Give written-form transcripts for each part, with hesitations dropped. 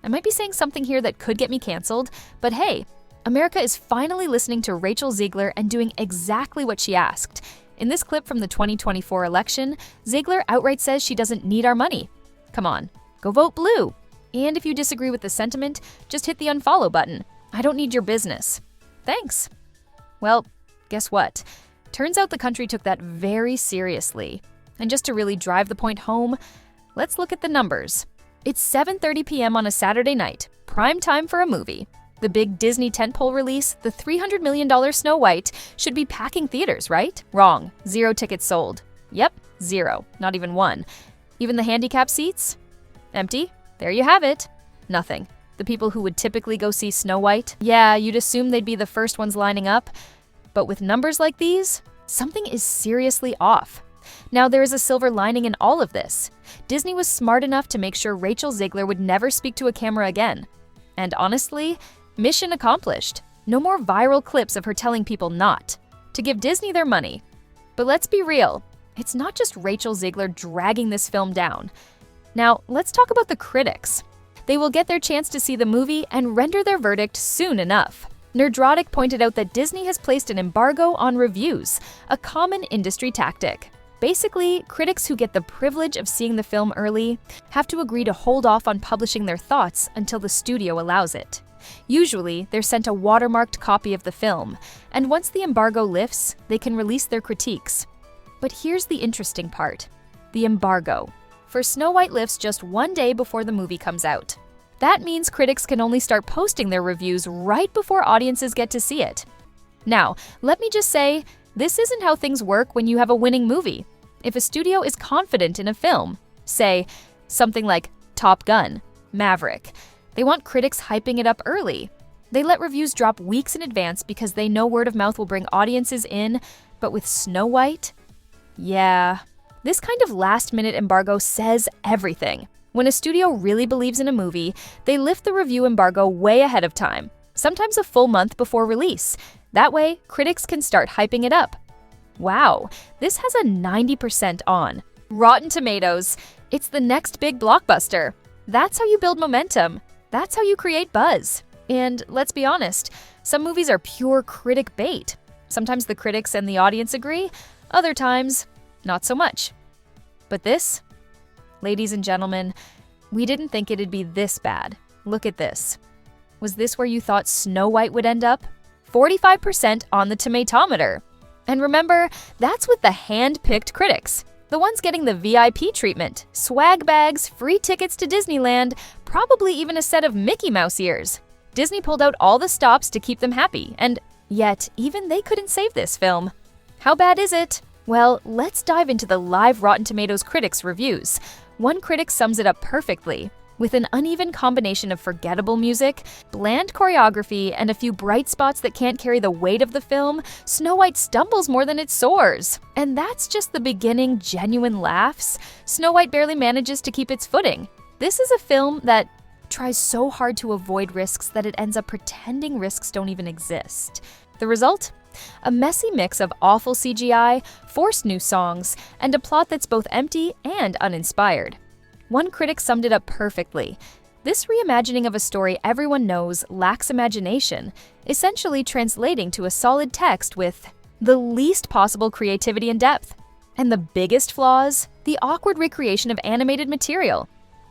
I might be saying something here that could get me canceled, but hey, America is finally listening to Rachel Zegler and doing exactly what she asked. In this clip from the 2024 election, Zegler outright says she doesn't need our money. Come on, go vote blue. And if you disagree with the sentiment, just hit the unfollow button. I don't need your business. Thanks. Well, guess what? Turns out the country took that very seriously. And just to really drive the point home, let's look at the numbers. It's 7:30 p.m. on a Saturday night, prime time for a movie. The big Disney tentpole release, the $300 million Snow White, should be packing theaters, right? Wrong. 0 tickets sold. Yep, 0. Not even 1. Even the handicap seats? Empty. There you have it. Nothing. The people who would typically go see Snow White, yeah, you'd assume they'd be the first ones lining up. But with numbers like these, something is seriously off. Now, there is a silver lining in all of this. Disney was smart enough to make sure Rachel Zegler would never speak to a camera again. And honestly, mission accomplished. No more viral clips of her telling people not to give Disney their money. But let's be real, it's not just Rachel Zegler dragging this film down. Now, let's talk about the critics. They will get their chance to see the movie and render their verdict soon enough. Nerdrotic pointed out that Disney has placed an embargo on reviews, a common industry tactic. Basically, critics who get the privilege of seeing the film early have to agree to hold off on publishing their thoughts until the studio allows it. Usually, they're sent a watermarked copy of the film, and once the embargo lifts, they can release their critiques. But here's the interesting part: the embargo. For Snow White lifts just 1 day before the movie comes out. That means critics can only start posting their reviews right before audiences get to see it. Now, let me just say, this isn't how things work when you have a winning movie. If a studio is confident in a film, say, something like Top Gun, Maverick, they want critics hyping it up early. They let reviews drop weeks in advance because they know word of mouth will bring audiences in, but with Snow White? Yeah. This kind of last-minute embargo says everything. When a studio really believes in a movie, they lift the review embargo way ahead of time, sometimes a full month before release. That way, critics can start hyping it up. Wow, this has a 90% on. Rotten Tomatoes. It's the next big blockbuster. That's how you build momentum. That's how you create buzz. And let's be honest, some movies are pure critic bait. Sometimes the critics and the audience agree, other times, not so much. But this? Ladies and gentlemen, we didn't think it'd be this bad. Look at this. Was this where you thought Snow White would end up? 45% on the tomatometer. And remember, that's with the hand-picked critics. The ones getting the VIP treatment, swag bags, free tickets to Disneyland, probably even a set of Mickey Mouse ears. Disney pulled out all the stops to keep them happy, and yet even they couldn't save this film. How bad is it? Well, let's dive into the live Rotten Tomatoes critics' reviews. One critic sums it up perfectly. With an uneven combination of forgettable music, bland choreography, and a few bright spots that can't carry the weight of the film, Snow White stumbles more than it soars. And that's just the beginning genuine laughs. Snow White barely manages to keep its footing. This is a film that tries so hard to avoid risks that it ends up pretending risks don't even exist. The result? A messy mix of awful CGI, forced new songs, and a plot that's both empty and uninspired. One critic summed it up perfectly. This reimagining of a story everyone knows lacks imagination, essentially translating to a solid text with the least possible creativity and depth. And the biggest flaws? The awkward recreation of animated material.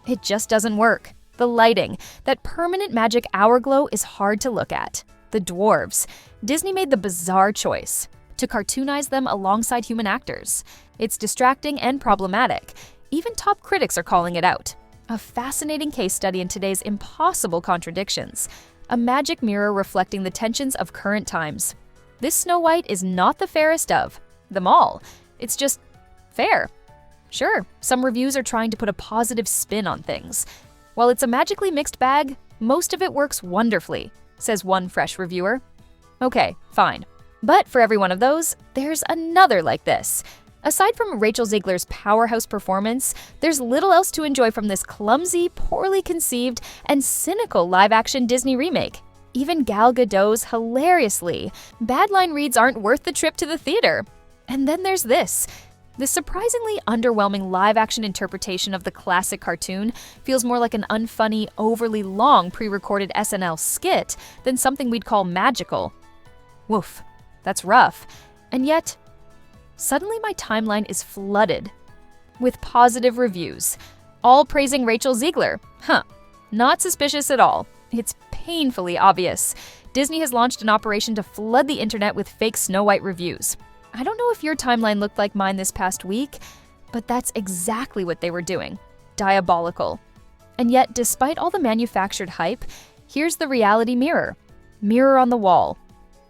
It just doesn't work. The lighting, that permanent magic hour glow, is hard to look at. The dwarves. Disney made the bizarre choice to cartoonize them alongside human actors. It's distracting and problematic. Even top critics are calling it out. A fascinating case study in today's impossible contradictions. A magic mirror reflecting the tensions of current times. This Snow White is not the fairest of them all. It's just fair. Sure, some reviews are trying to put a positive spin on things. While it's a magically mixed bag, most of it works wonderfully, says one fresh reviewer. Okay, fine. But for every one of those, there's another like this. Aside from Rachel Zegler's powerhouse performance, there's little else to enjoy from this clumsy, poorly conceived, and cynical live-action Disney remake. Even Gal Gadot's hilariously. Bad line reads aren't worth the trip to the theater. And then there's this. This surprisingly underwhelming live-action interpretation of the classic cartoon feels more like an unfunny, overly long pre-recorded SNL skit than something we'd call magical. Woof, that's rough. And yet, suddenly my timeline is flooded with positive reviews, all praising Rachel Zegler. Not suspicious at all. It's painfully obvious. Disney has launched an operation to flood the internet with fake Snow White reviews. I don't know if your timeline looked like mine this past week, but that's exactly what they were doing. Diabolical. And yet, despite all the manufactured hype, here's the reality mirror. Mirror on the wall.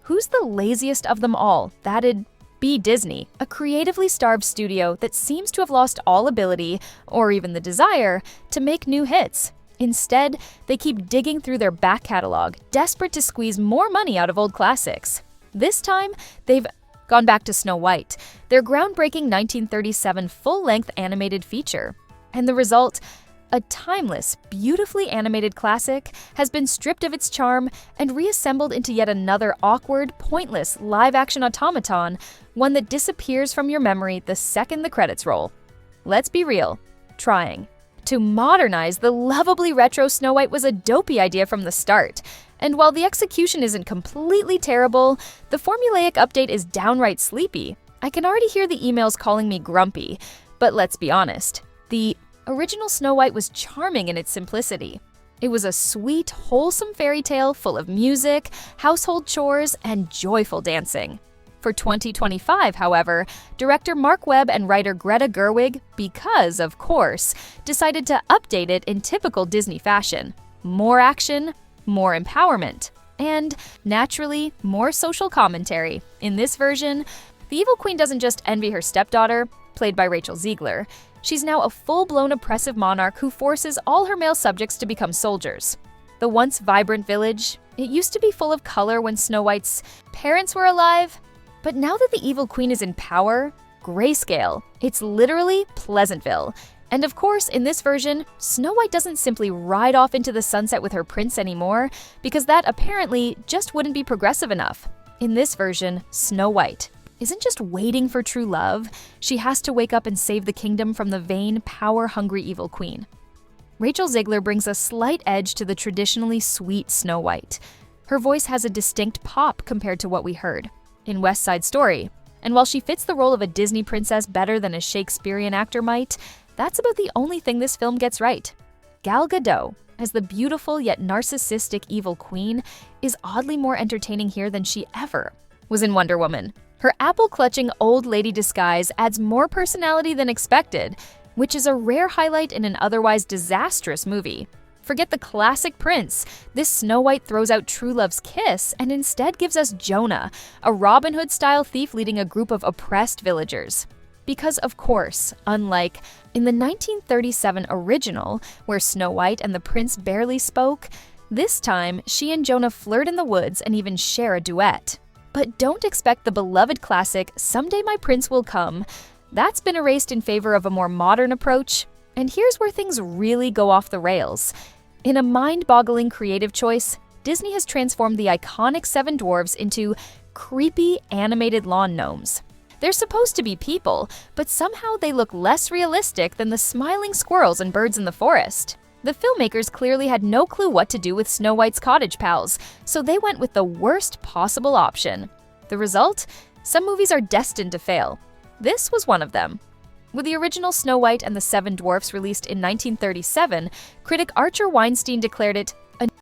Who's the laziest of them all? That'd be Disney, a creatively starved studio that seems to have lost all ability, or even the desire, to make new hits. Instead, they keep digging through their back catalog, desperate to squeeze more money out of old classics. This time, they've gone back to Snow White, their groundbreaking 1937 full-length animated feature. And the result? A timeless, beautifully animated classic has been stripped of its charm and reassembled into yet another awkward, pointless live-action automaton, one that disappears from your memory the second the credits roll. Let's be real, trying to modernize the lovably retro Snow White was a dopey idea from the start. And while the execution isn't completely terrible, the formulaic update is downright sleepy. I can already hear the emails calling me grumpy, but let's be honest. The original Snow White was charming in its simplicity. It was a sweet, wholesome fairy tale full of music, household chores, and joyful dancing. For 2025, however, director Mark Webb and writer Greta Gerwig, because of course, decided to update it in typical Disney fashion. More action, more empowerment, and, naturally, more social commentary. In this version, the evil queen doesn't just envy her stepdaughter, played by Rachel Zegler. She's now a full-blown oppressive monarch who forces all her male subjects to become soldiers. The once vibrant village, it used to be full of color when Snow White's parents were alive, but now that the evil queen is in power, grayscale. It's literally Pleasantville. And of course, in this version, Snow White doesn't simply ride off into the sunset with her prince anymore, because that apparently just wouldn't be progressive enough. In this version, Snow White isn't just waiting for true love, she has to wake up and save the kingdom from the vain, power-hungry evil queen. Rachel Zegler brings a slight edge to the traditionally sweet Snow White. Her voice has a distinct pop compared to what we heard in West Side Story. And while she fits the role of a Disney princess better than a Shakespearean actor might, that's about the only thing this film gets right. Gal Gadot, as the beautiful yet narcissistic evil queen, is oddly more entertaining here than she ever was in Wonder Woman. Her apple-clutching old lady disguise adds more personality than expected, which is a rare highlight in an otherwise disastrous movie. Forget the classic prince. This Snow White throws out true love's kiss and instead gives us Jonah, a Robin Hood-style thief leading a group of oppressed villagers. Because, of course, unlike in the 1937 original, where Snow White and the prince barely spoke, this time she and Jonah flirt in the woods and even share a duet. But don't expect the beloved classic "Someday My Prince Will Come." That's been erased in favor of a more modern approach. And here's where things really go off the rails. In a mind-boggling creative choice, Disney has transformed the iconic seven dwarves into creepy animated lawn gnomes. They're supposed to be people, but somehow they look less realistic than the smiling squirrels and birds in the forest. The filmmakers clearly had no clue what to do with Snow White's cottage pals, so they went with the worst possible option. The result? Some movies are destined to fail. This was one of them. With the original Snow White and the Seven Dwarfs released in 1937, critic Archer Weinstein declared it